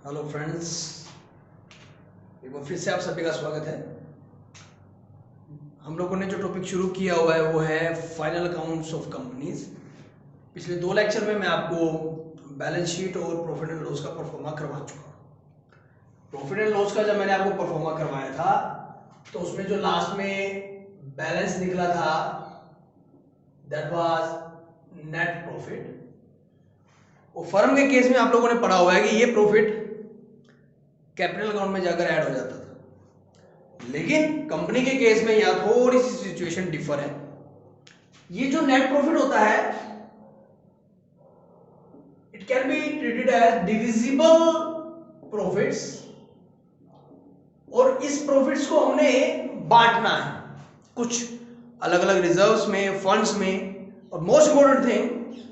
Hello friends, एक बार फिर से आप सभी का स्वागत है। हम लोगों ने जो टॉपिक शुरू किया हुआ है वो है फाइनल अकाउंट्स ऑफ कंपनीज। पिछले 2 लेक्चर में मैं आपको बैलेंस शीट और प्रॉफिट एंड लॉस का परफॉर्मा करवा चुका हूँ। प्रॉफिट एंड लॉस का जब मैंने आपको परफॉर्मा करवाया था तो उसमें जो लास्ट में बैलेंस निकला था दैट वाज नेट प्रॉफिट। और फर्म के केस में आप लोगों ने पढ़ा हुआ है कि ये प्रॉफिट कैपिटल अकाउंट में जाकर ऐड हो जाता था, लेकिन कंपनी के केस में यहां थोड़ी सी सिचुएशन डिफर है। ये जो नेट प्रॉफिट होता है it can be treated as divisible profits, और इस प्रॉफिट्स को हमने बांटना है कुछ अलग अलग रिजर्व्स में, फंड्स में, और मोस्ट इंपोर्टेंट थिंग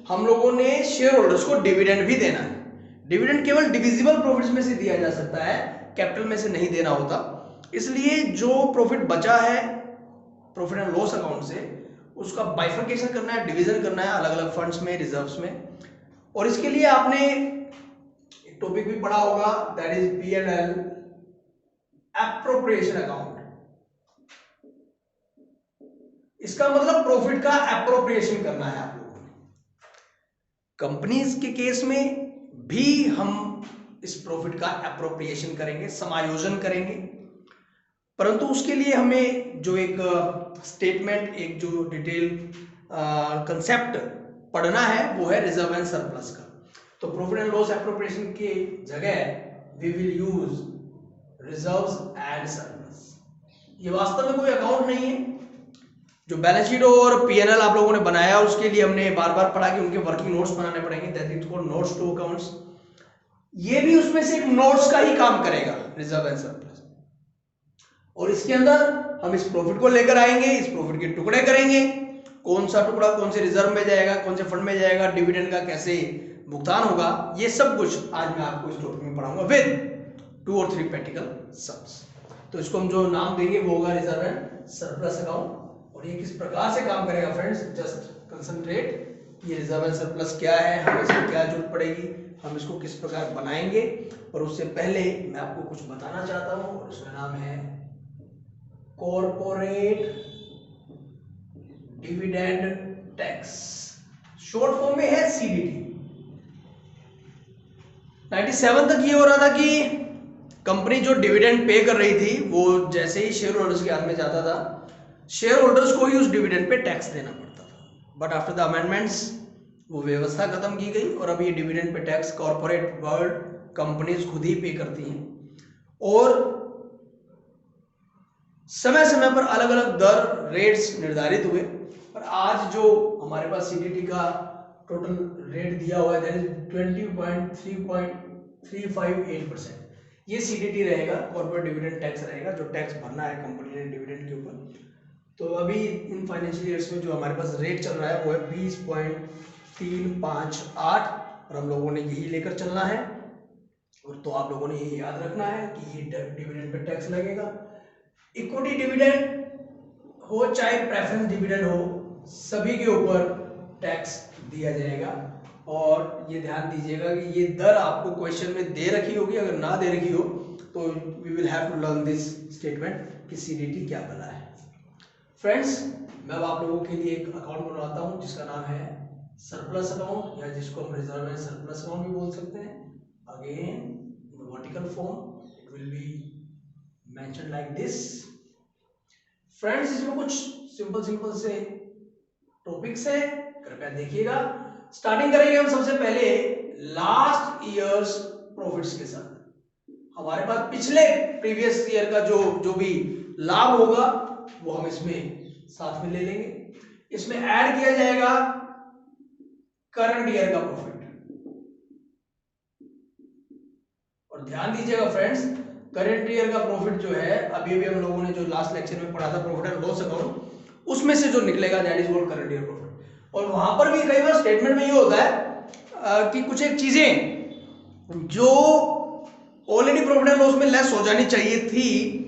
हम लोगों ने शेयर होल्डर्स को डिविडेंड भी देना है। डिविडेंड केवल डिविजिबल प्रॉफिट्स में से दिया जा सकता है, कैपिटल में से नहीं देना होता। इसलिए जो प्रॉफिट बचा है प्रॉफिट एंड लॉस अकाउंट से, उसका बाइफर्केशन करना है, डिवीजन करना है अलग अलग फंड्स में, रिजर्व्स में। और इसके लिए आपने एक टॉपिक भी पढ़ा होगा that is P&L appropriation account. इसका मतलब प्रॉफिट का एप्रोप्रिएशन करना है आप लोगों ने। कंपनीज के केस में भी हम इस प्रॉफिट का एप्रोप्रिएशन करेंगे, समायोजन करेंगे, परंतु उसके लिए हमें जो एक स्टेटमेंट, एक जो डिटेल कंसेप्ट पढ़ना है वो है रिजर्व एंड सरप्लस का। तो प्रॉफिट एंड लॉस एप्रोप्रिएशन के जगह we will use reserves and surplus. ये वास्तव में कोई अकाउंट नहीं है। जो बैलेंस शीट और P&L आप लोगों ने बनाया उसके लिए हमने बार बार पढ़ा कि उनके वर्किंग नोट्स बनाने पड़ेंगे, that is called notes to accounts. ये भी उसमें से एक नोट्स का ही काम करेगा, रिजर्व एंड सरप्लस। और इसके अंदर हम इस प्रॉफिट को लेकर आएंगे, इस प्रॉफिट के टुकड़े करेंगे, कौन सा टुकड़ा कौन से रिजर्व में जाएगा, कौन से फंड में जाएगा, डिविडेंड का कैसे भुगतान होगा, ये सब कुछ आज मैं आपको इस टॉपिक में पढ़ाऊंगा विद 2 और 3 प्रैक्टिकल सम्स। तो इसको हम जो नाम देंगे वो होगा रिजर्व एंड सरप्लस अकाउंट। और ये किस प्रकार से काम करेगा फ्रेंड्स, जस्ट कंसंट्रेट। ये रिजर्व एंड सरप्लस क्या है, हमें इसकी क्या जरूरत पड़ेगी, हम इसको किस प्रकार बनाएंगे। और उससे पहले मैं आपको कुछ बताना चाहता हूं, और उसका नाम है corporate dividend tax, short form में है CDT। 97 तक ये हो रहा था कि कंपनी जो डिविडेंड पे कर रही थी वो जैसे ही शेयर होल्डर्स के हाथ में जाता था, शेयर होल्डर्स को ही उस डिविडेंड पे टैक्स देना पड़ता था। बट आफ्टर द अमेंडमेंट्स वो व्यवस्था खत्म की गई और अब ये dividend pay tax corporate world companies खुद ही पे करती हैं। और समय समय पर अलग अलग दर, रेट्स निर्धारित हुए। और आज जो हमारे पास CDT का टोटल रेट दिया हुआ है दैट इज 20.358%। ये CDT रहेगा, कॉर्पोरेट डिविडेंड टैक्स रहेगा, जो टैक्स भरना है कंपनी ने डिविडेंड के ऊपर। तो अभी इन फाइनेंशियल ईयर्स में जो हमारे पास रेट चल रहा है वो है 20.358, और हम लोगों ने यही लेकर चलना है। और तो आप लोगों ने ये याद रखना है कि ये डिविडेंड पे टैक्स लगेगा। इक्विटी डिविडेंड हो चाहे प्रेफरेंस डिविडेंड हो, सभी के ऊपर टैक्स दिया जाएगा। और ये ध्यान दीजिएगा कि ये दर आपको क्वेश्चन में दे रखी होगी, अगर ना दे रखी हो तो we will have to learn this statement कि CDT क्या बना है। फ्रेंड्स, मैं अब आप लोगों के लिए एक अकाउंट बनवाता हूं जिसका नाम है सरप्लस अकाउंट, या जिसको हम रिजर्व एंड सरप्लस अकाउंट भी बोल सकते हैं। Again in vertical form it will be mention like this. Friends, इसमें कुछ सिंपल से टॉपिक्स है, कृपया देखिएगा। स्टार्टिंग करेंगे हम सबसे पहले लास्ट ईयर्स प्रॉफिट्स के साथ। हमारे पास पिछले प्रीवियस ईयर का जो भी लाभ होगा वो हम इसमें साथ में ले लेंगे। इसमें ऐड किया जाएगा करंट ईयर का प्रॉफिट। और ध्यान दीजिएगा फ्रेंड्स, करंट ईयर का प्रॉफिट जो है अभी भी हम लोगों ने जो लास्ट लेक्चर में पढ़ा था प्रॉफिट एंड लॉस अकाउंट, उसमें से जो निकलेगा that is called current year profit. और वहां पर भी कई बार स्टेटमेंट में ये होता है कि कुछ एक चीजें जो ऑलरेडी प्रॉफिट एंड लॉस में लेस हो जानी चाहिए थी,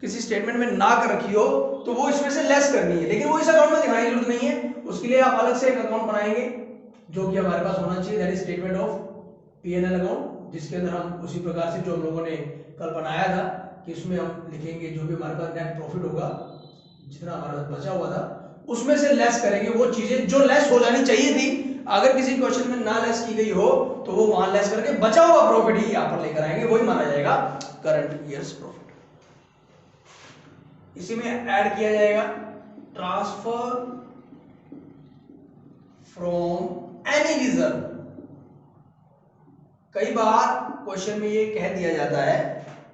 किसी स्टेटमेंट में ना कर रखी हो, तो वो इसमें से लेस करनी है, लेकिन वो इस अकाउंट में दिखाने की जरूरत नहीं है। उसके लिए आप अलग से एक अकाउंट बनाएंगे जो कि हमारे पास होना चाहिए, that is statement of P&L account. जिसके अंदर हम उसी प्रकार से जो हम लोगों ने कल बनाया था कि उसमें हम लिखेंगे जो भी हमारे पास नेट प्रॉफिट होगा, जितना हमारा बचा हुआ था उसमें से लेस करेंगे वो चीजें जो लेस हो जानी चाहिए थी। अगर किसी क्वेश्चन में ना लेस की गई हो तो वो वहां लेस करके बचा हुआ प्रॉफिट ही यहां पर लेकर आएंगे, वही माना जाएगा करंट ईयर्स प्रॉफिट। इसी में ऐड किया जाएगा ट्रांसफर फ्रॉम एनी रिजर्व। कई बार क्वेश्चन में ये कह दिया जाता है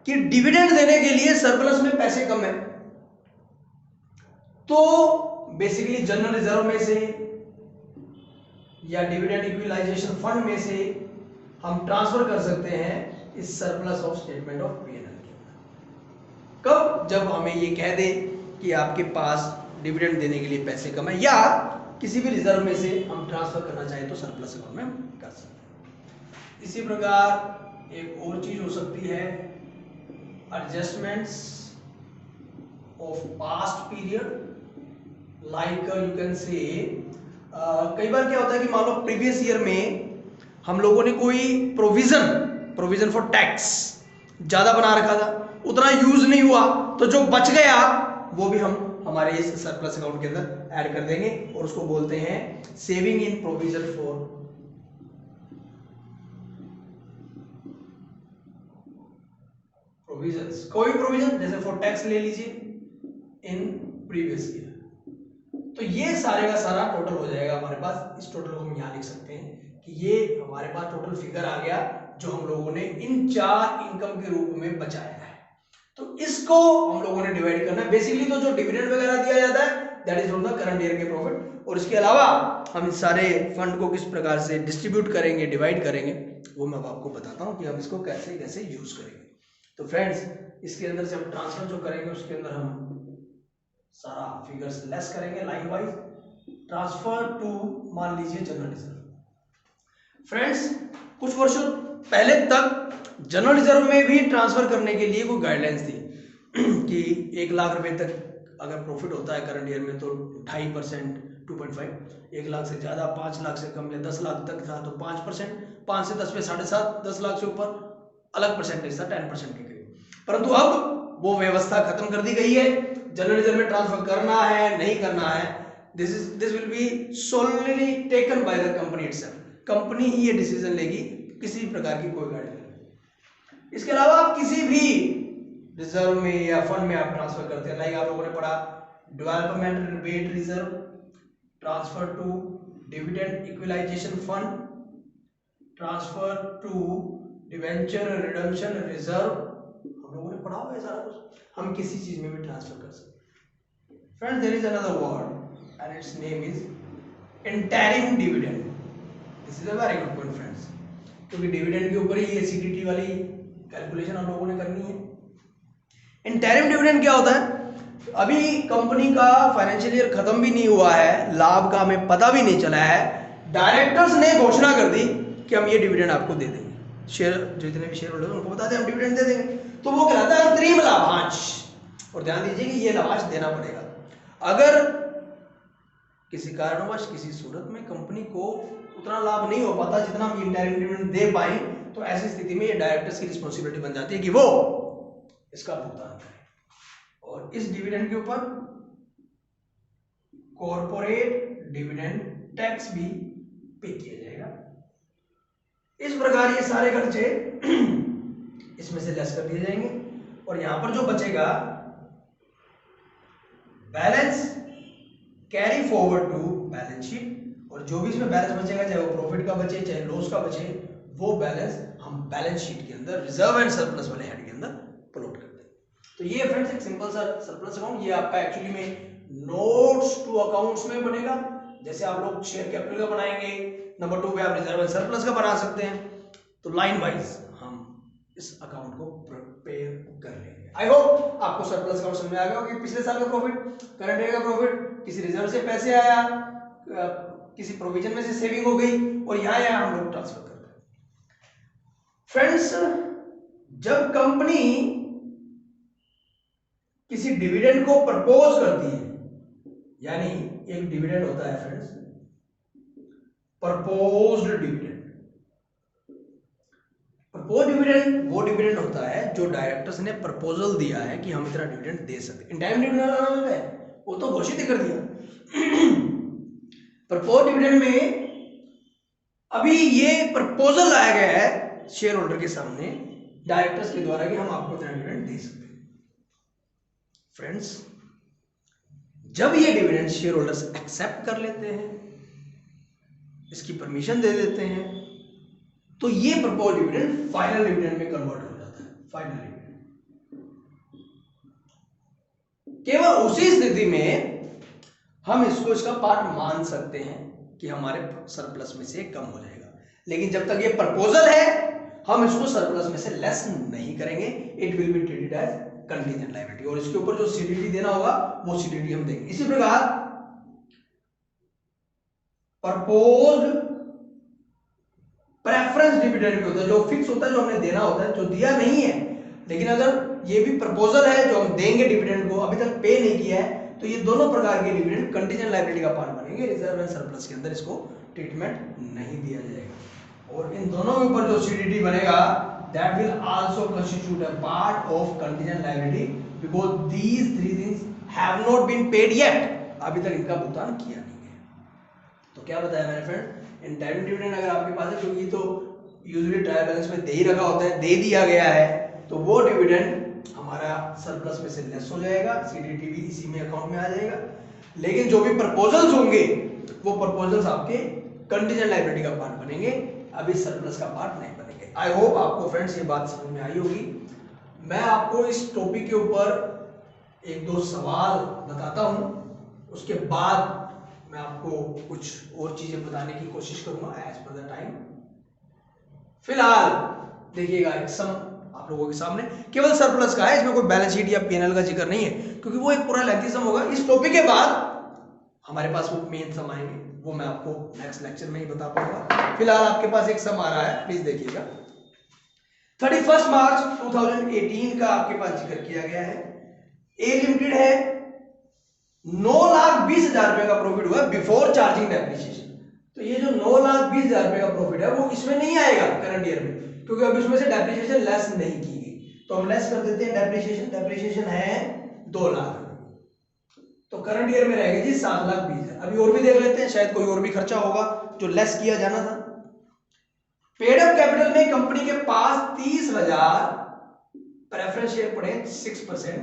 कि डिविडेंड देने के लिए सरप्लस में पैसे कम है, तो बेसिकली जनरल रिजर्व में से या डिविडेंड इक्विलाइजेशन फंड में से हम ट्रांसफर कर सकते हैं इस surplus of statement of P&L के अंदर। कब? जब हमें ये कह दे कि आपके पास डिविडेंड देने के लिए पैसे कम है या किसी भी रिजर्व में से हम ट्रांसफर करना चाहें तो सरप्लस अकाउंट में हम कर सकते हैं। इसी प्रकार एक और चीज हो सकती है adjustments of past period, like you can say कई बार क्या होता है कि मान लो प्रीवियस ईयर में हम लोगों ने कोई प्रोविजन फॉर टैक्स ज्यादा बना रखा था, उतना यूज नहीं हुआ, तो जो बच गया वो भी हम हमारे इस सरप्लस अकाउंट के अंदर ऐड कर देंगे और उसको बोलते हैं saving in provision for provisions. कोई प्रोविजन जैसे फॉर टैक्स ले लीजिए इन प्रीवियस ईयर, तो ये सारे का सारा टोटल हो जाएगा हमारे पास। इस टोटल को हम यहां लिख सकते हैं कि ये हमारे पास टोटल फिगर आ गया जो हम लोगों ने इन 4 इनकम के रूप में बचाया है। तो इसको हम लोगों ने डिवाइड करना है। बेसिकली तो जो डिविडेंड वगैरह दिया जाता है that is from the current year के प्रॉफिट, और इसके अलावा हम इस सारे फंड को किस प्रकार से डिस्ट्रीब्यूट करेंगे, डिवाइड करेंगे, वो मैं आपको बताता हूं कि हम इसको कैसे कैसे यूज करेंगे। तो फ्रेंड्स इसके अंदर से हम ट्रांसफर जो करेंगे उसके अंदर हम सारा फिगर्स लेस करेंगे लाइन वाइज। ट्रांसफर टू मान लीजिए जनरल रिजर्व। फ्रेंड्स कुछ वर्षों पहले तक जनरल रिजर्व में भी ट्रांसफर करने के लिए कोई गाइडलाइंस थी कि 1 लाख रुपए तक अगर प्रॉफिट होता है करंट ईयर में तो 2.5%, 2.5, 1 लाख से ज्यादा, 5 लाख से कम या 10 लाख तक था तो 5%, 5 से 10 में 7.5, 10 लाख से ऊपर अलग परसेंटेज था 10% के करीब। परंतु अब वो व्यवस्था खत्म कर दी गई है। जनरल रिजर्व में ट्रांसफर करना है नहीं करना है, this will be solely taken by the company itself. Company ही ये डिसीजन लेगी, किसी प्रकार की कोई गाइडलाइन नहीं। इसके अलावा आप किसी भी रिजर्व में या फंड में आप ट्रांसफर करते हैं, लाइक आप लोगों ने पढ़ा development rebate reserve, transfer to dividend equalisation fund, transfer to debenture redemption reserve, हम लोगों ने पढ़ा हुआ है सारा कुछ। हम किसी चीज में भी ट्रांसफर कर सकते हैं। Friends there is another word and its name is interim dividend. This is a very good point friends, क्योंकि डिविडेंड के ऊपर ही ये सीटीटी वाली कैलकुलेशन हम लोगों ने करनी है। इंटरिम डिविडेंड क्या होता है? अभी कंपनी का फाइनेंशियल ईयर खत्म भी नहीं हुआ है, लाभ का हमें पता भी नहीं चला है, डायरेक्टर्स ने घोषणा कर दी कि हम ये डिविडेंड आपको दे देंगे, शेयर जितने भी शेयर होल्डर उनको बता दें हम डिविडेंड दे देंगे, तो वो कहलाता है अंतरिम लाभांश। और ध्यान दीजिए कि ये लाभांश देना पड़ेगा। अगर किसी कारणवश किसी सूरत में कंपनी को उतना लाभ नहीं हो पाता जितना हम इंटरिम डिविडेंड दे पाए, तो ऐसी स्थिति में ये डायरेक्टर्स की रिस्पॉन्सिबिलिटी बन जाती है कि वो इसका भुगतान करें, और इस डिविडेंड के ऊपर कॉर्पोरेट डिविडेंड टैक्स भी पे किया जाएगा। इस प्रकार ये सारे खर्चे इसमें से लेस कर दिए जाएंगे, और यहां पर जो बचेगा balance carry forward to balance sheet, और जो भी इसमें बैलेंस बचेगा, चाहे वो प्रॉफिट का बचे चाहे लॉस का बचे, वो बैलेंस हम बैलेंस शीट के अंदर रिजर्व एंड सरप्लस वाले हेड के अंदर प्लॉट करते हैं। तो ये फ्रेंड्स एक सिंपल सा सरप्लस अकाउंट, ये आपका एक्चुअली में नोट्स टू अकाउंट्स में बनेगा। जैसे आप लोग शेयर कैपिटल का बनाएंगे, नंबर 2 पे आप रिजर्व एंड सरप्लस का बना सकते हैं। तो लाइन वाइज हम इस अकाउंट को प्रिपेयर कर लेंगे। आई होप आपको सरप्लस अकाउंट समझ में आ गया होगा कि पिछले साल का प्रॉफिट, करंट ईयर का प्रॉफिट, किसी रिजर्व से पैसे आया, किसी प्रोविजन में से सेविंग हो गई, और यहां हम लोग ट्रांसफर करते हैं। फ्रेंड्स जब कंपनी किसी डिविडेंड को प्रपोज करती है, यानी एक डिविडेंड होता है friends proposed dividend. Propose dividend वो डिविडेंड होता है जो डायरेक्टर्स ने प्रपोजल दिया है कि हम इतना डिविडेंड दे सकते हैं। इंटाइम डिविडेंड है वो तो घोषित ही कर दिया। प्रपोज डिविडेंड में अभी ये प्रपोजल लाया गया है शेयर होल्डर के सामने डायरेक्टर्स के द्वारा कि हम आपको इतना डिविडेंड दे सकते हैं। फ्रेंड्स, जब ये डिविडेंड शेयर होल्डर्स एक्सेप्ट कर लेते हैं, इसकी परमिशन दे देते हैं, तो ये प्रपोज डिविडेंड फाइनल डिविडेंड में कन्वर्ट हो जाता है। फाइनल डिविडेंड केवल उसी स्थिति में हम इसको इसका पार्ट मान सकते हैं कि हमारे सरप्लस में से कम हो जाएगा, लेकिन जब तक ये प्रपोजल है हम इसको सरप्लस में से लेस नहीं करेंगे। It will be treated as contingent liability और इसके ऊपर जो सीडीडी देना होगा वो सीडीडी हम देंगे। इसी प्रकार प्रपोज्ड प्रेफरेंस डिविडेंड भी होता है, जो फिक्स होता है, जो हमने देना होता है, जो दिया नहीं है, लेकिन अगर ये भी प्रपोजल है जो हम देंगे डिविडेंड को, अभी तक पे नहीं किया है, तो ये दोनों प्रकार के डिविडेंड कंटीजेंट लायबिलिटी का पार्ट बनेंगे। रिजर्व एंड सरप्लस के अंदर इसको ट्रीटमेंट नहीं दिया जाएगा और इन दोनों के ऊपर जो सीडीडी बनेगा that will also constitute a part of contingent liability because these three things have not been paid yet. अभी तक इनका भुगतान किया नहीं है। तो क्या बताया मैंने फ्रेंड, इंटाइम डिविडेंड अगर आपके पास है, क्योंकि तो यूजुअली ट्रायल बैलेंस में दे ही रखा होता है, दे दिया गया है, तो वो डिविडेंड हमारा सरप्लस में से लेस हो जाएगा, सीडीटी भी इसी में अकाउंट में आ जाएगा। लेकिन जो भी प्रपोजल्स होंगे वो प्रपोजल्स आपके कंटीजेंट लायबिलिटी का पार्ट बनेंगे, अभी सरप्लस का पार्ट नहीं बनेंगे। आई होप आपको फ्रेंड्स ये बात समझ में आई होगी। मैं आपको इस टॉपिक के ऊपर एक दो सवाल बताता हूं, उसके बाद मैं आपको कुछ और चीजें बताने की कोशिश करूंगा एज पर द टाइम। फिलहाल देखिएगा एक सम आप लोगों के सामने केवल सरप्लस का है, इसमें कोई बैलेंस शीट या पीएनएल का जिक्र नहीं है, क्योंकि वो एक पूरा लेंथी सम होगा। इस टॉपिक के बाद हमारे पास वो मेन सम आएंगे, वो मैं आपको नेक्स्ट लेक्चर में ही बता पाऊंगा। फिलहाल आपके पास एक सम आ रहा है, प्लीज देखिएगा। 31 मार्च 2018 का आपके पास जिक्र किया गया है। ए लिमिटेड है, 9,20,000 रुपए का प्रॉफिट हुआ बिफोर चार्जिंग डेप्रिसिएशन। तो ये जो 9,20,000 रुपए का प्रॉफिट है वो इसमें नहीं आएगा करंट ईयर में, क्योंकि अब इसमें से डेप्रिसिएशन लेस नहीं की गई। तो हम लेस कर देते हैं डेप्रिसिएशन। डेप्रिसिएशन है 2 लाख, तो करंट ईयर में रहेगा जी 7,20,000। अभी और भी देख लेते हैं, शायद कोई और भी खर्चा होगा जो लेस किया जाना था। पेड अप कैपिटल में कंपनी के पास 30,000 प्रेफरेंस शेयर पड़े 6%,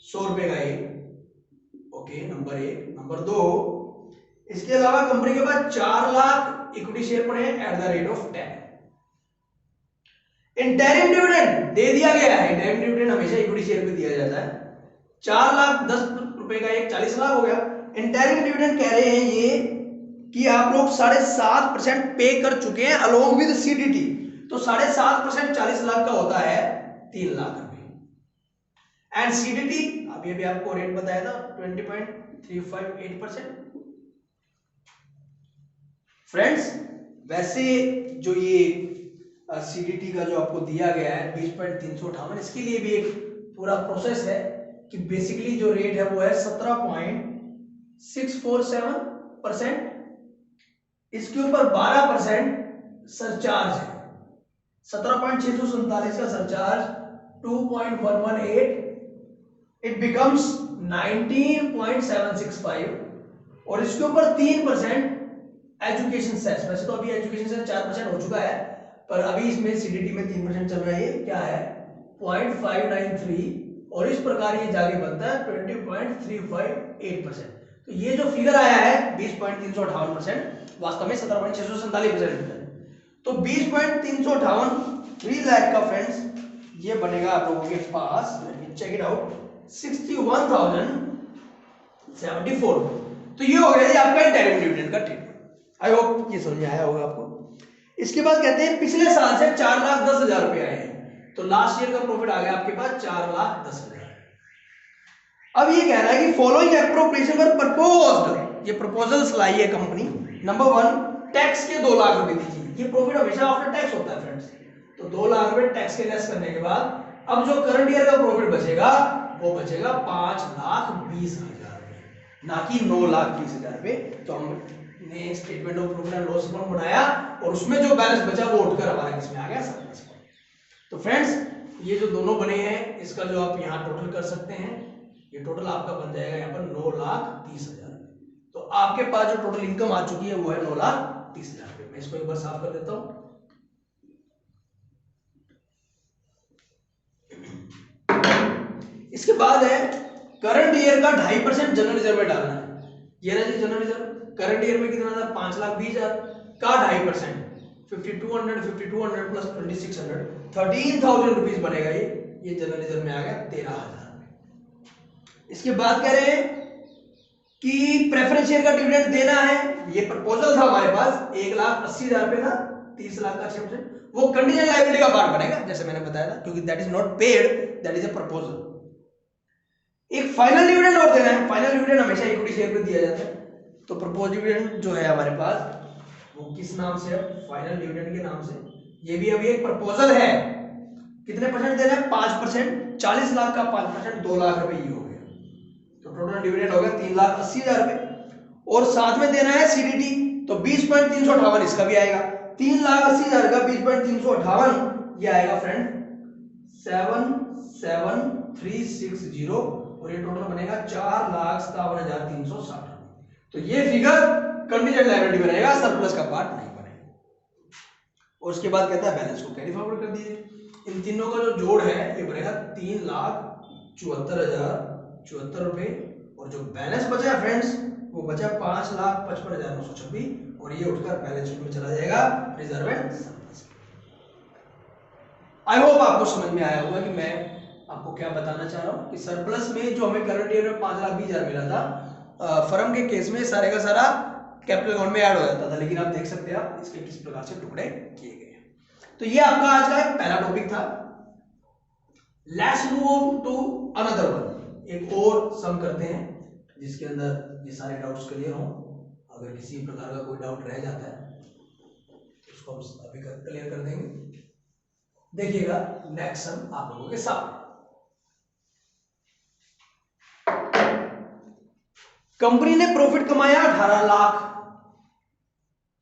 100 रुपए का एक। Okay, number 1। नंबर 2, इसके अलावा कंपनी के पास 4 लाख इक्विटी शेयर पड़े हैं at the rate of 10। Interim dividend दे दिया गया है, इंटरिम डिविडेंड हमेशा इक्विटी शेयर पे दिया जाता है। 4,10,000 रुपए का एक 40 लाख हो गया। इंटरिम डिविडेंड कह रहे हैं ये कि आप लोग 7.5% पे कर चुके हैं अलोंग विद सीडीटी, तो 7.5% 40 लाख का होता है 3 लाख रुपए। एंड सीडीटी अभी अभी आपको रेट बताया था 20.358%। फ्रेंड्स, वैसे जो ये सीडीटी का जो आपको दिया गया है 20.358, इसके लिए भी एक पूरा प्रोसेस है कि बेसिकली जो रेट है वो है 17.647%। इसके ऊपर 12% सरचार्ज है। 17.647 का सरचार्ज 2.118, इट बिकम्स 19.765 और इसके ऊपर 3% एजुकेशन सेस। वैसे तो अभी एजुकेशन सेस 4% हो चुका है, पर अभी इसमें सीडीटी में 3% चल रहा है। क्या है 0.593 और इस प्रकार ये जाके बनता है 20.358%। तो ये जो फिगर आया है 20.358% वास्तव में 17.647%। तो 20.358 3 लाख का फ्रेंड्स ये बनेगा आप लोगों के पास, चेक इट आउट, 61,074। तो ये हो गया जी आपका इंटरिम डिविडेंड का ट्रीटमेंट। आई होप ये समझ में आया होगा आपको। इसके बाद कहते हैं पिछले साल से 4,10,000 रुपए आए हैं, तो लास्ट ईयर का प्रॉफिट आ गया आपके पास 4,10,000। अब ये कह रहा है कि फॉलोइंग एप्रोप्रिएशन पर प्रपोज्ड, ये प्रपोजल्स लाई है कंपनी। नंबर 1, टैक्स के 2 लाख रुपए दीजिए। ये प्रॉफिट हमेशा आफ्टर टैक्स होता है फ्रेंड्स, तो 2 लाख रुपए टैक्स के लेस करने के बाद अब जो करंट ईयर का प्रॉफिट बचेगा वो बचेगा 5,20,000 रुपए, ना कि 9,20,000 रुपए। तो हमने statement of profit and loss account बनाया और उसमें जो बैलेंस बचा वो उठकर हमारे किसमें आ गया, तो फ्रेंड्स ये जो दोनों बने हैं इसका जो आप यहाँ टोटल कर सकते हैं, ये टोटल आपका बन जाएगा यहाँ पर 9,30,000। तो आपके पास जो टोटल इनकम आ चुकी है वो है 9,30,000 रुपए। मैं इसको एक बार साफ कर देता हूं। इसके बाद है करंट ईयर का 2.5% जनरल रिजर्व में डालना है। ये ना जी जनरल रिजर्व करंट ईयर में कितना था 5,20,000 का 2.5% 5200 प्लस 2600 13,000 रुपीज बनेगा। ये जनरल रिजर्व में आ गया 13,000। इसके बाद कह रहे हैं कि प्रेफरेंस शेयर का डिविडेंड देना है। ये प्रपोजल था हमारे पास 1,80,000 रुपए था, 30 लाख का 6%। वो कंडीशन लायबिलिटी का पार्ट बनेगा जैसे मैंने बताया था, क्योंकि that is not paid, that is a proposal. एक फाइनल डिविडेंड और देना है। फाइनल डिविडेंड हमेशा इक्विटी शेयर पे दिया जाता है। तो प्रपोज डिविडेंड जो है हमारे पास वो किस नाम से है, फाइनल डिविडेंड के नाम से। ये भी अभी एक प्रपोजल है। कितने परसेंट देना है 5%, 40 लाख का 5% 2 लाख रुपए ये हो गया। तो टोटल डिविडेंड हो गया 3,80,000 रुपए। और साथ में देना है सीडीटी, तो 20.358 इसका भी आएगा। 3,80,000 का 20.358 ये आएगा फ्रेंड 7,7360 और ये टोटल बनेगा 4,57,360। तो ये फिगर कंटीजेंट लायबिलिटी बनेगा, सरप्लस का पार्ट नहीं बनेगा। और उसके बाद कहता है बैलेंस को कैरी फॉरवर्ड कर दीजिए। इन तीनों का जो जोड़ है ये बनेगा 3,74,074 रुपए। और जो बैलेंस बचा है फ्रेंड्स वो बचा 5,55,926 और ये उठकर बैलेंस शीट में चला जाएगा reserve and surplus. I hope आपको समझ में आया होगा कि मैं आपको क्या बताना चाह रहा हूं कि सरप्लस में जो हमें करंट ईयर में 5,20,000 मिला था, फर्म के केस में सारे का सारा कैपिटल अकाउंट में ऐड हो जाता था, लेकिन आप देख सकते हैं आप इसके किस प्रकार से टुकड़े किए गए हैं। तो ये आपका आज का एक पहला टॉपिक था। Let's move to another one. एक और सम करते हैं जिसके अंदर ये सारे डाउट्स क्लियर हों। अगर किसी प्रकार का कोई डाउट रह जाता है तो उसको हम अभी क्लियर कर देंगे। देखिएगा नेक्स्ट सम आप लोगों के सामने। कंपनी ने प्रॉफिट कमाया 18 लाख।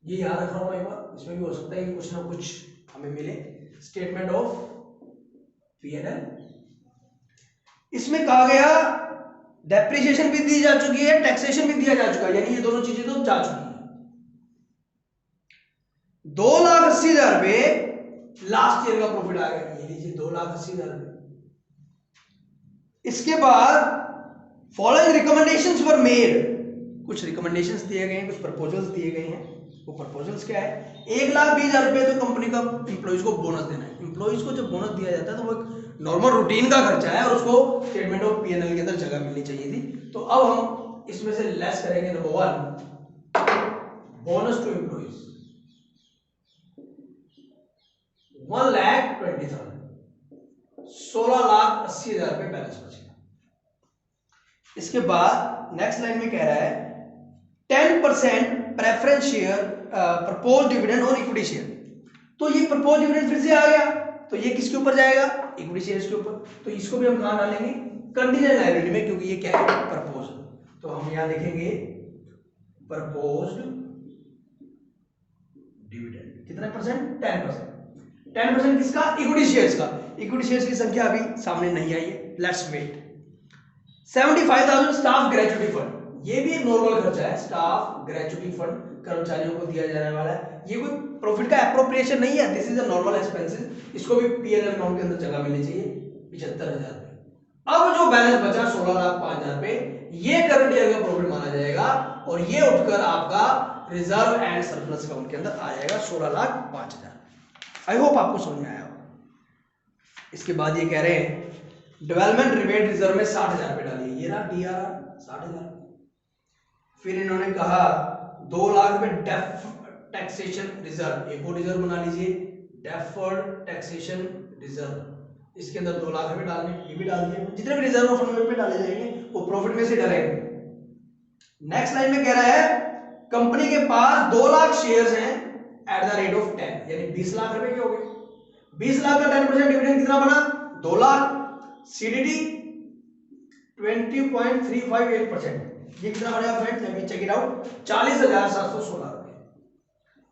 ये याद रख रहा हूं मैं एक बार, इसमें भी हो सकता है कि कुछ ना कुछ हमें मिले। स्टेटमेंट ऑफ पीएनएल, इसमें कहा गया डेप्रिसिएशन भी दी जा चुकी है, टैक्सेशन भी दिया जा चुका है, यानी ये दोनों चीजें तो जा चुकी है। 2,80,000 रुपए लास्ट ईयर का प्रॉफिट आ गया, ये लीजिए 2,80,000 रुपए। इसके बाद फॉलोइंग रिकमेंडेशंस वर मेड, कुछ रिकमेंडेशंस दिए गए हैं, कुछ प्रपोजल्स दिए गए हैं। वो प्रपोजल्स क्या है, 1,20,000 रुपए तो कंपनी का एम्प्लॉइज को बोनस देना है। एम्प्लॉइज को जब बोनस दिया जाता है तो वो एक नॉर्मल रूटीन का खर्चा है और उसको स्टेटमेंट ऑफ पीएनएल के अंदर जगह मिलनी चाहिए थी। तो अब हम इसमें से लेस करेंगे। नंबर 1 बोनस टू एम्प्लॉइज 1,20,000, 16,80,000 रुपए बैलेंस बचेगा। इसके बाद नेक्स्ट लाइन में कह रहा है 10% प्रेफरेंस शेयर प्रपोज डिविडेंड और इक्विटी शेयर। तो ये प्रपोज डिविडेंड फिर से आ गया, तो ये किसके ऊपर जाएगा, इक्विटी शेयर्स के ऊपर। तो इसको भी हम कहां डालेंगे, कंटीजेंट लायबिलिटी में, क्योंकि ये क्या है प्रपोज्ड। तो हम यहां लिखेंगे प्रपोज्ड डिविडेंड कितना परसेंट, 10%। 10% किसका, इक्विटी शेयर्स का। इक्विटी शेयर्स की संख्या अभी सामने नहीं आई है, let's wait. 75,000 staff gratuity fund, ये भी एक नॉर्मल खर्चा है। स्टाफ ग्रेचुटी फंड कर्मचारियों को दिया जाने वाला है। ये कोई प्रॉफिट का एप्रोप्रिएशन नहीं है, this is a normal expenses. इसको भी पीएनएल अकाउंट के अंदर जगह मिलनी चाहिए 75,000 रुपए। अब जो बैलेंस बचा 16,05,000 रुपए, ये करंट ईयर का प्रॉफिट माना जाएगा और ये उठकर आपका रिजर्व एंड सरप्लस अकाउंट के अंदर आ जाएगा 16,05,000। आई होप आपको समझ में आया होगा। इसके बाद ये कह रहे हैं डेवलपमेंट रिबेट रिजर्व में 60,000 रुपए डालिए, ये रहा डीआरआर 60,000। फिर इन्होंने कहा 2 लाख रुपए टैक्सेशन रिजर्व, एक और रिजर्व बना लीजिए डेफर्ड टैक्सेशन रिजर्व। इसके अंदर 2 लाख रुपए डालने, ये भी डाल दिए। जितने भी रिजर्व फंड में डाले जाएंगे वो प्रॉफिट में से डालेंगे। नेक्स्ट लाइन में कह रहा है कंपनी के पास 2 लाख शेयर्स हैं एट द रेट ऑफ 10, यानी 20 लाख रुपए के हो गए। 20 लाख का 10% डिविडेंड कितना बना, 2 लाख। सीडीडी 20.358%, ये कितना बनेगा friends, let me check it out, 40,716 रुपए।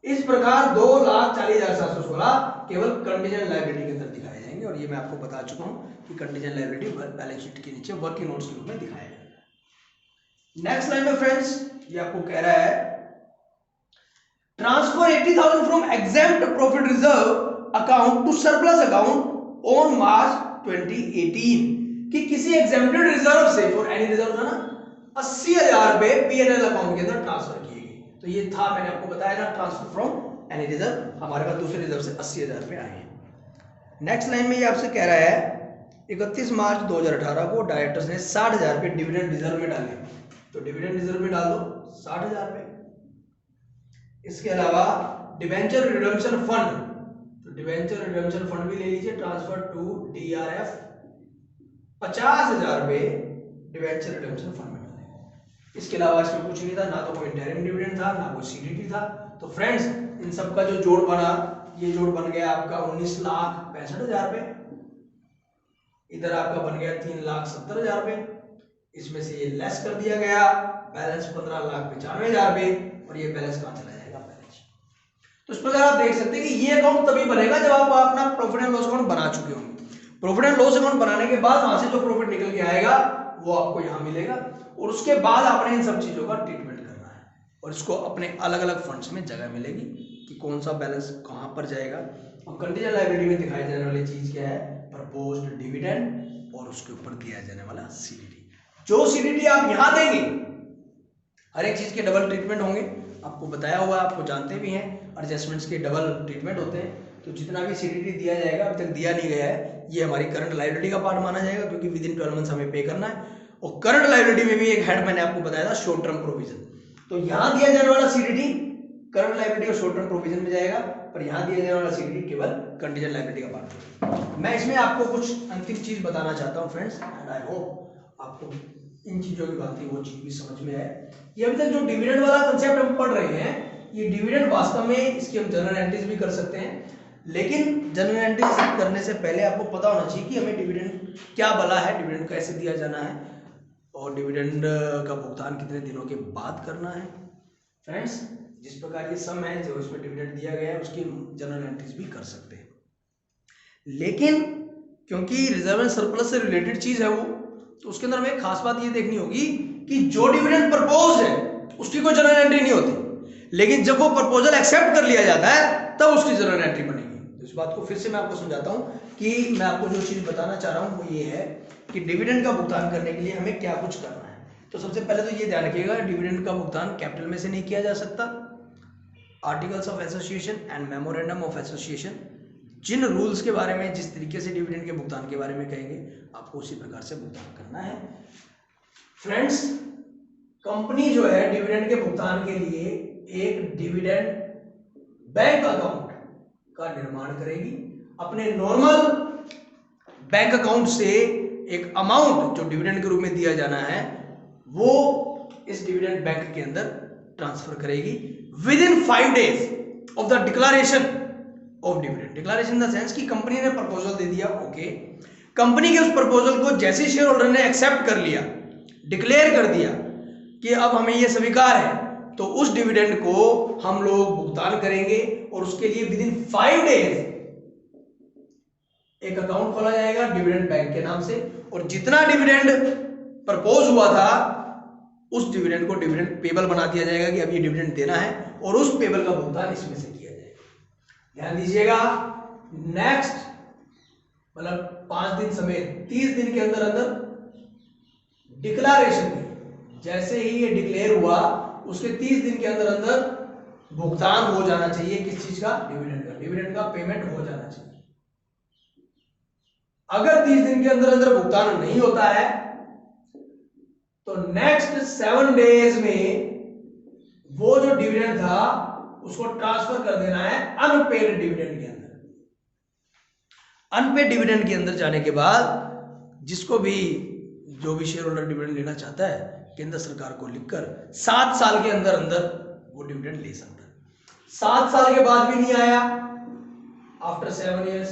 इस प्रकार 2,40,716 केवल कंटीजेंट लायबिलिटी के अंदर दिखाए जाएंगे, और ये मैं आपको बता चुका हूं कि कंटीजेंट लायबिलिटी बैलेंस शीट के नीचे वर्किंग नोट्स के रूप में दिखाया जाएगा। नेक्स्ट लाइन में फ्रेंड्स ये आपको कह रहा है transfer 80,000 from exempt profit reserve account to surplus account on March 2018, कि किसी एग्जेम्प्टेड रिजर्व से, फॉर एनी रिजर्व था ना, 80,000 रुपए पीएनएल अकाउंट के अंदर ट्रांसफर किए गए। तो ये था, मैंने आपको बताया ना, ट्रांसफर फ्रॉम एनी रिजर्व, हमारे पास दूसरे रिजर्व से 80,000 रुपए आए हैं। नेक्स्ट लाइन में ये आपसे कह रहा है 31 मार्च 2018 को डायरेक्टर्स ने 60,000 रुपए डिविडेंड रिजर्व में डाले, तो डिविडेंड रिजर्व में डाल दो 60,000 रुपए। इसके अलावा डिवेंचर रिडेम्पशन फंड, तो डिवेंचर रिडेम्पशन फंड भी ले लीजिए, ट्रांसफर टू डीआरएफ 50,000 रुपए डिवेंचर रिडेम्पशन फंड में डाले। इसके अलावा इसमें कुछ नहीं था, ना तो कोई इंटरिम डिविडेंड था, ना कोई सीडीटी था। तो फ्रेंड्स इन सब का जो जोड़ बना, ये जोड़ बन गया आपका 19,65,000 रुपए, इधर आपका बन गया 3,70,000 रुपए, इसमें से ये लेस कर दिया गया, बैलेंस 15,95,000 रुपए, और ये बैलेंस कहां चला जाएगा, बैलेंस। तो इस प्रकार आप देख सकते हैं कि ये अकाउंट तभी बनेगा जब आप अपना प्रॉफिट एंड लॉस अकाउंट बना चुके होंगे। प्रॉफिट एंड लॉस अकाउंट बनाने के बाद वहां से जो प्रॉफिट निकल के आएगा वो आपको यहां मिलेगा, और उसके बाद आपने इन सब चीजों का ट्रीटमेंट करना है, और इसको अपने अलग अलग फंड्स में जगह मिलेगी कि कौन सा बैलेंस कहां पर जाएगा। और कंटीजेंट लायबिलिटी में दिखाई जाने वाली चीज क्या है, प्रपोज्ड डिविडेंड और उसके ऊपर दिया जाने वाला सीडीटी। जो सीडीटी आप यहां देंगे, हर एक चीज के डबल ट्रीटमेंट होंगे, आपको बताया हुआ, आपको जानते भी हैं, एडजस्टमेंट्स के डबल ट्रीटमेंट होते हैं। तो जितना भी सीडीटी दिया जाएगा, अभी तक दिया नहीं गया है, ये हमारी करंट लायबिलिटी का पार्ट माना जाएगा, क्योंकि विद इन 12 मंथ्स हमें पे करना है। और करंट लायबिलिटी में भी एक हेड मैंने आपको बताया था, शॉर्ट टर्म प्रोविजन, तो यहां दिया जाने वाला सीडीटी करंट लायबिलिटी और शॉर्ट टर्म प्रोविजन में जाएगा, पर यहां दिया जाने वाला सीडीटी केवल कंटीजेंट लायबिलिटी का पार्ट है। मैं इसमें आपको कुछ अंतिम चीज बताना चाहता हूं फ्रेंड्स, एंड आई होप आपको इन चीजों की बातें वो चीज भी समझ में आए। ये अभी तक जो डिविडेंड वाला कंसेप्ट हम पढ़ रहे हैं, ये डिविडेंड वास्तव में इसकी हम जनरल एंट्रीज भी कर सकते हैं, लेकिन जनरल एंट्रीज करने से पहले आपको पता होना चाहिए कि हमें डिविडेंड क्या भला है, डिविडेंड कैसे दिया जाना है, और डिविडेंड का भुगतान कितने दिनों के बाद करना है। फ्रेंड्स जिस प्रकार ये सम है जो इसमें डिविडेंड दिया गया है, उसकी जनरल एंट्रीज भी कर सकते हैं, लेकिन क्योंकि रिजर्व एंड सरप्लस से रिलेटेड चीज है वो, तो उसके अंदर हमें खास बात ये देखनी होगी कि जो डिविडेंड प्रपोज है उसकी कोई जनरल एंट्री नहीं होती, लेकिन जब वो प्रपोजल एक्सेप्ट कर लिया जाता है तब उसकी जनरल एंट्री बनेगी। तो इस बात को फिर से मैं आपको समझाता हूं कि मैं आपको जो चीज बताना चाह रहा हूं वो ये है कि डिविडेंड का भुगतान करने के लिए हमें क्या कुछ करना है। तो सबसे पहले तो ये ध्यान रखिएगा, डिविडेंड का भुगतान कैपिटल में से नहीं किया जा सकता। Articles of association and memorandum of association जिन रूल्स के बारे में, जिस तरीके से डिविडेंड के भुगतान के बारे में कहेंगे, आपको उसी प्रकार से भुगतान करना है। फ्रेंड्स कंपनी जो है डिविडेंड के भुगतान के लिए एक डिविडेंड बैंक अकाउंट का निर्माण करेगी। अपने नॉर्मल बैंक अकाउंट से एक अमाउंट जो डिविडेंड के रूप में दिया जाना है वो इस डिविडेंड बैंक के अंदर ट्रांसफर करेगी with in 5 days of the declaration of dividend. Declaration in the sense कि कंपनी ने प्रपोजल दे दिया, ओके, कंपनी के उस प्रपोजल को जैसे शेयर होल्डर ने एक्सेप्ट कर लिया, डिक्लेयर कर दिया कि अब हमें यह स्वीकार है, तो उस डिविडेंड को हम लोग भुगतान करेंगे, और उसके लिए विद इन 5 days एक अकाउंट खोला जाएगा डिविडेंड बैंक के नाम से, और जितना डिविडेंड प्रपोज हुआ था उस डिविडेंड को डिविडेंड पेबल बना दिया जाएगा कि अब ये डिविडेंड देना है, और उस पेबल का भुगतान इसमें से किया जाएगा। ध्यान दीजिएगा, नेक्स्ट मतलब 5 दिन समेत 30 दिन के अंदर अंदर डिक्लेरेशन में, जैसे ही ये डिक्लेयर हुआ उसके 30 दिन के अंदर अंदर भुगतान हो जाना चाहिए। किस चीज का? डिविडेंड का पेमेंट हो जाना चाहिए। अगर 30 दिन के अंदर अंदर भुगतान नहीं होता है तो नेक्स्ट 7 days में वो जो डिविडेंड था उसको ट्रांसफर कर देना है अनपेड डिविडेंड के अंदर। अनपेड डिविडेंड के अंदर जाने के बाद जिसको भी जो भी शेयर होल्डर डिविडेंड लेना चाहता है केंद्र सरकार को लिखकर 7 साल के अंदर अंदर वो डिविडेंड ले सकता है। 7 साल के बाद भी नहीं आया, आफ्टर 7 years,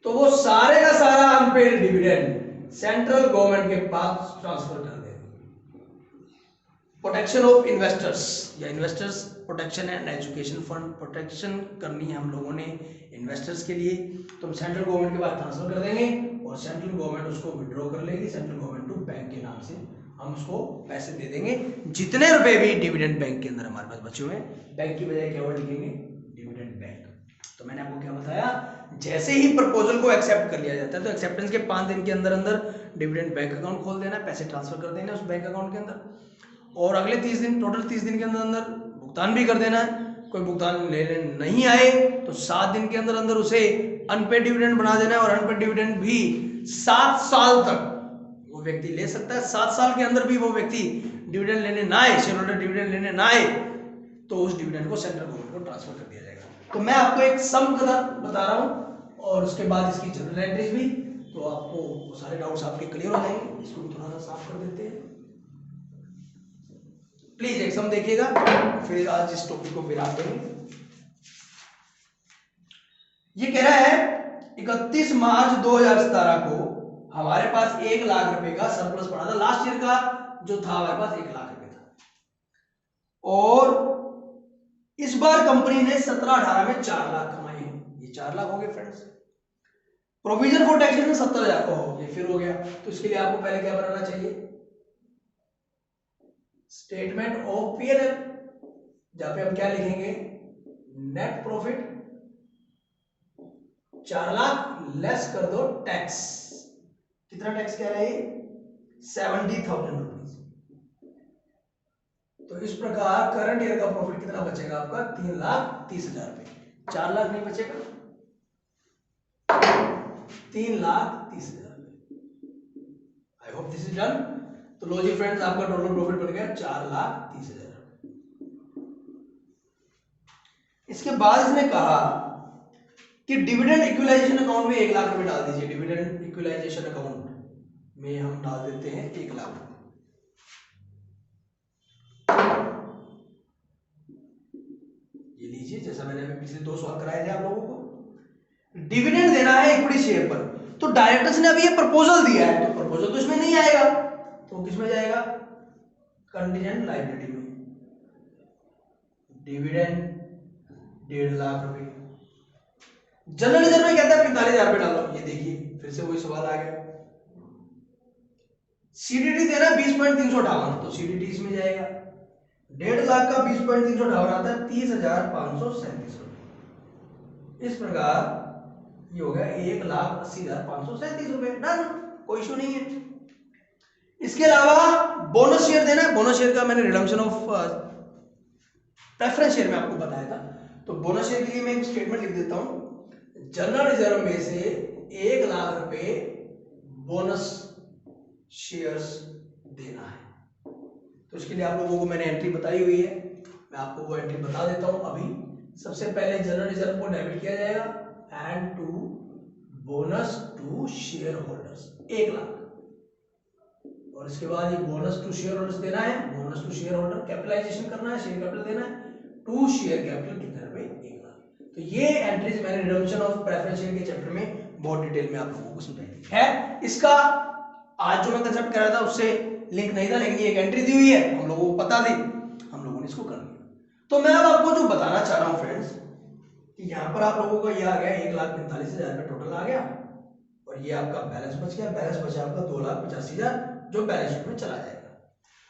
तो वो सारे का सारा अनपेड डिविडेंड सेंट्रल गवर्नमेंट के पास ट्रांसफर कर देगा। प्रोटेक्शन ऑफ इन्वेस्टर्स या investors protection and education fund, protection करनी है हम लोगों ने इन्वेस्टर्स के लिए, तो हम सेंट्रल गवर्नमेंट के पास ट्रांसफर कर देंगे और सेंट्रल गवर्नमेंट उसको विड्रॉ कर लेगी, सेंट्रल गवर्नमेंट टू बैंक के नाम से हम उसको पैसे दे देंगे। जितने रुपए भी डिविडेंड बैंक के अंदर हमारे पास बचे हुए हैं, बैंक की बजाय क्या वर्ड लिखेंगे, डिविडेंड बैंक। तो मैंने आपको क्या बताया, जैसे ही प्रपोजल को एक्सेप्ट कर लिया जाता है तो एक्सेप्टेंस के 5 दिन के अंदर अंदर डिविडेंड बैंक अकाउंट खोल देना है, पैसे ट्रांसफर कर देना है उस बैंक अकाउंट के अंदर, और अगले 30 दिन, टोटल 30 दिन के अंदर अंदर भुगतान भी कर देना है। कोई भुगतान लेने नहीं आए तो 7 दिन के अंदर अंदर उसे अनपेड डिविडेंड बना देना है, और अनपेड डिविडेंड भी 7 साल तक वो व्यक्ति ले सकता है। 7 साल के अंदर भी वो व्यक्ति डिविडेंड लेने ना आए, शेयर होल्डर डिविडेंड लेने ना आए, तो उस डिविडेंड को सेंट्रल गवर्नमेंट को ट्रांसफर कर दिया जाएगा। तो मैं आपको एक सम बता रहा हूं और उसके बाद इसकी जनरल एंट्रीज भी, तो आपको सारे डाउट्स आपके क्लियर हो जाएंगे। इसको थोड़ा सा साफ कर देते हैं, प्लीज एक सम देखिएगा, फिर आज इस टॉपिक को विराम देंगे। ये कह रहा है 31 मार्च 2017 को हमारे पास 1 लाख रुपए का सरप्लस पड़ा था। लास्ट ईयर का जो था हमारे पास 1 लाख रुपए था, और इस बार कंपनी ने 17-18 में 4 लाख कमाए हैं। ये 4 लाख हो गए फ्रेंड्स। प्रोविजन फॉर टैक्सेशन 70,000 का हो, ये फिर हो गया। तो इसके लिए आपको पहले क्या बनाना चाहिए, स्टेटमेंट ऑफ P&L, जहां पे हम क्या लिखेंगे, नेट प्रॉफिट 4 लाख लेस कर दो टैक्स। कितना टैक्स कह रहे हैं, 70,000 रुपीज। तो इस प्रकार करंट ईयर का प्रॉफिट कितना बचेगा आपका, 3,30,000 रुपए। 4 लाख नहीं बचेगा, 3,30,000 रुपए। I hope this is done. तो लो जी फ्रेंड्स, आपका टोटल प्रॉफिट बन गया 4,30,000। इसके बाद इसने कहा कि डिविडेंड इक्विलाइजेशन अकाउंट में 1 लाख रुपए डाल दीजिए। डिविडेंड इक्विलाइजेशन अकाउंट में हम डाल देते हैं 1 लाख। ये लीजिए, जैसा मैंने अभी पिछले 2 सवाल कराए थे आप लोगों को। डिविडेंड देना है इक्विटी शेयर पर, तो डायरेक्टर्स ने अभी ये प्रपोजल दिया है, तो प्रपोजल तो इसमें नहीं आएगा, तो किसमें जाएगा, कंटीजेंट लायबिलिटी में। डिविडेंड 1.5 लाख रुपए, जनरल रिजर्व में कहता है 45,000 रुपए डालो। ये देखिए फिर से वही सवाल आ गया। सीडीटी देना 20.358, तो सीडीटी इसमें जाएगा। 1.5 लाख का 20.358 आता है 30,537 रुपए। इस प्रकार ये हो गया 1,80,537 रुपए। डन, कोई इशू नहीं है। इसके अलावा बोनस शेयर देना है। बोनस शेयर का मैंने रिडम्पशन ऑफ प्रेफरेंस शेयर में आपको बताया था, तो बोनस शेयर के लिए मैं एक स्टेटमेंट लिख देता हूं। जनरल रिजर्व में से 1 लाख रुपए बोनस शेयर्स देना है। तो इसके लिए आप लोगों को मैंने एंट्री बताई हुई है, मैं आपको वो एंट्री बता देता हूं अभी। सबसे पहले जनरल रिजर्व को डेबिट किया जाएगा and to bonus to shareholders 1 lakh, और इसके बाद ये बोनस टू शेयर होल्डर्स देना है। Bonus to shareholders capitalisation करना है, शेयर कैपिटल देना है, टू शेयर कैपिटल कितने रुपए, 1 लाख। तो ये एंट्रीज मैंने रिडम्पशन ऑफ प्रेफरेंस शेयर के चैप्टर में बहुत डिटेल में आप लोगों को समझाई है। इसका आज जो मैं कंसेप्ट कर रहा था उससे लिंक नहीं था, लेकिन ये एक एंट्री दी हुई है, हम लोगों को पता थी, हम लोगों ने इसको कर लिया। तो मैं अब आपको जो बताना चाह रहा हूं फ्रेंड्स, कि यहां पर आप लोगों का ये आ गया 1,45,000 रुपए टोटल आ गया, और ये आपका बैलेंस बच गया। बैलेंस बचा आपका 2,85,000 जो बैलेंस शीट में चला जाएगा।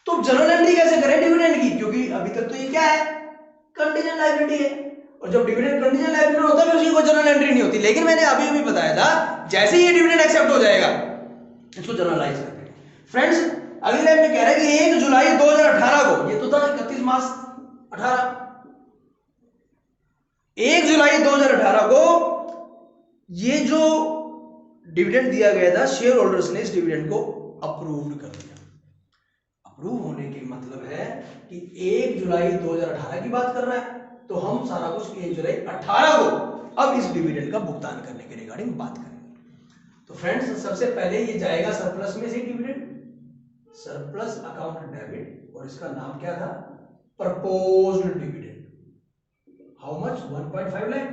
तो जनरल एंट्री कैसे करें डिविडेंड की, क्योंकि अभी तक तो ये क्या है, कंटीजेंट लायबिलिटी है, और जब डिविडेंड कंटीजेंट लायबिलिटी होता है उसकी कोई जनरल एंट्री नहीं होती। लेकिन मैंने अभी अभी बताया था, जैसे ही ये डिविडेंड एक्सेप्ट हो जाएगा इसको जनरलाइज करते हैं। फ्रेंड्स अगली लाइन में कह रहा है कि 1 जुलाई 2018 को, ये तो था 31 मार्च 18, 1 जुलाई 2018 को ये जो डिविडेंड दिया गया था, शेयर होल्डर्स ने इस डिविडेंड को अप्रूव्ड कर दिया। अप्रूव होने के मतलब है कि 1 जुलाई 2018 की बात कर रहा है, तो हम सारा कुछ 1 जुलाई 18 को अब इस डिविडेंड का भुगतान करने के रिगार्डिंग बात करेंगे। तो फ्रेंड्स सबसे पहले ये जाएगा सरप्लस में से डिविडेंड, सरप्लस अकाउंट डेबिट, और इसका नाम क्या था, proposed dividend. How much, 1.5 lakh,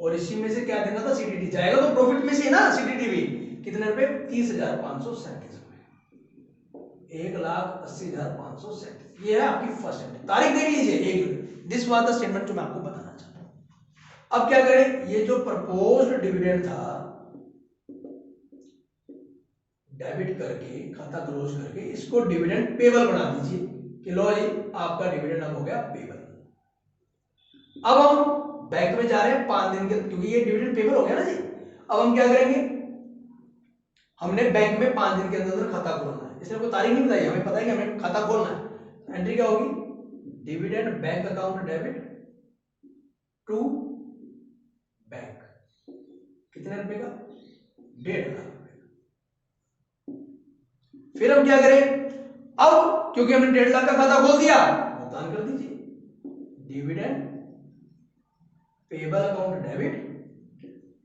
और इसी में से क्या देना था, सीडीटी जाएगा, तो प्रॉफिट में से ना सीडीटी भी कितने रुपए, 30,537 रुपए। 1,80,537, ये है आपकी फर्स्ट एंट्री। तारीख देख लीजिए 1 जुलाई। दिस वाज द स्टेटमेंट जो मैं आपको बताना चाहता हूं। अब क्या करें, ये जो प्रपोज्ड डिविडेंड था डेबिट करके खाता क्लोज करके इसको डिविडेंड पेबल बना दीजिए कि लो जी आपका डिविडेंड अब हो गया पेबल। अब हम बैंक में जा रहे हैं 5 दिन के, क्योंकि ये डिविडेंड पेबल हो गया ना जी। अब हम क्या करेंगे, हमने बैंक में 5 दिन के अंदर खाता खोलना है। इसने कोई तारीख नहीं बताई, हमें पता है कि हमें खाता खोलना है। एंट्री क्या होगी, dividend bank account debit to bank, कितने रुपए का, 1.5 लाख रुपए का। फिर हम क्या करें, अब क्योंकि हमने 1.5 लाख का खाता खोल दिया, भुगतान कर दीजिए। Dividend payable account debit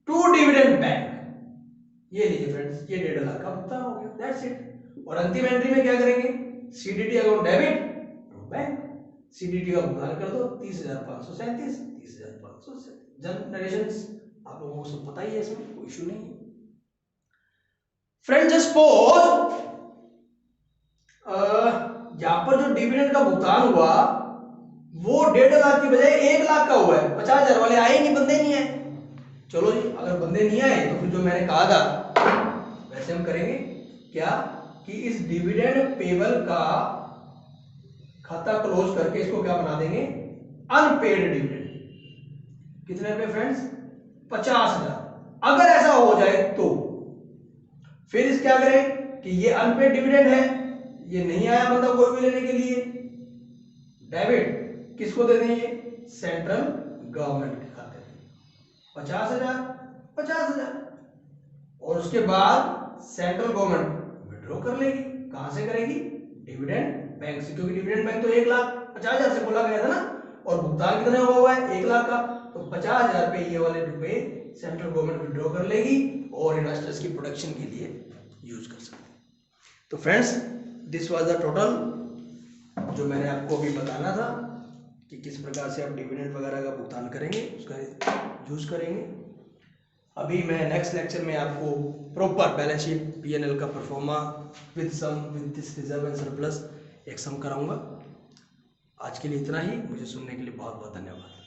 to dividend bank, ये लीजिए फ्रेंड्स, ये 1.5 लाख का भुगतान हो गया। That's it. और अंतिम एंट्री में क्या करेंगे, CDT account debit to bank, CDT का भुगतान कर दो 30,537, 30,537। जनरेशंस आप लोगों को सब पता ही है, इसमें कोई इशू नहीं है। फ्रेंड जस्ट सपोज यहां पर जो डिविडेंड का भुगतान हुआ वो 1.5 लाख की बजाय 1 लाख का हुआ है। 50,000 वाले आए नहीं, बंदे नहीं आए। चलो जी, अगर बंदे नहीं आए तो फिर जो मैंने कहा था वैसे हम करेंगे क्या, कि इस डिविडेंड पेबल का खाता क्लोज करके इसको क्या बना देंगे, अनपेड डिविडेंड। कितने रुपए फ्रेंड्स, 50,000। अगर ऐसा हो जाए तो फिर इस क्या करें कि ये अनपेड डिविडेंड है, ये नहीं आया बंदा कोई भी लेने के लिए, डेबिट किसको दे देंगे, सेंट्रल गवर्नमेंट के खाते में 50,000, 50,000। और उसके बाद सेंट्रल गवर्नमेंट विड्रॉ कर लेगी। कहां से करेगी, डिविडेंड बैंक से, क्योंकि डिविडेंड बैंक तो 1,50,000 से खोला गया था ना, और भुगतान कितने हुआ है, 1 लाख का। तो 50,000 पे ये वाले रुपए सेंट्रल गवर्नमेंट विड्रॉ कर लेगी और इन्वेस्टर्स की प्रोटेक्शन के लिए यूज कर सकते हैं। तो friends this was the total जो मैंने आपको अभी बताना था कि किस प्रकार से आप डिविडेंड वगैरह का भुगतान करेंगे, उसका यूज करेंगे। अभी मैं नेक्स्ट लेक्चर में आपको प्रॉपर बैलेंस शीट P&L का pro forma with this reserve and surplus एक सम कराऊंगा। आज के लिए इतना ही। मुझे सुनने के लिए बहुत बहुत धन्यवाद।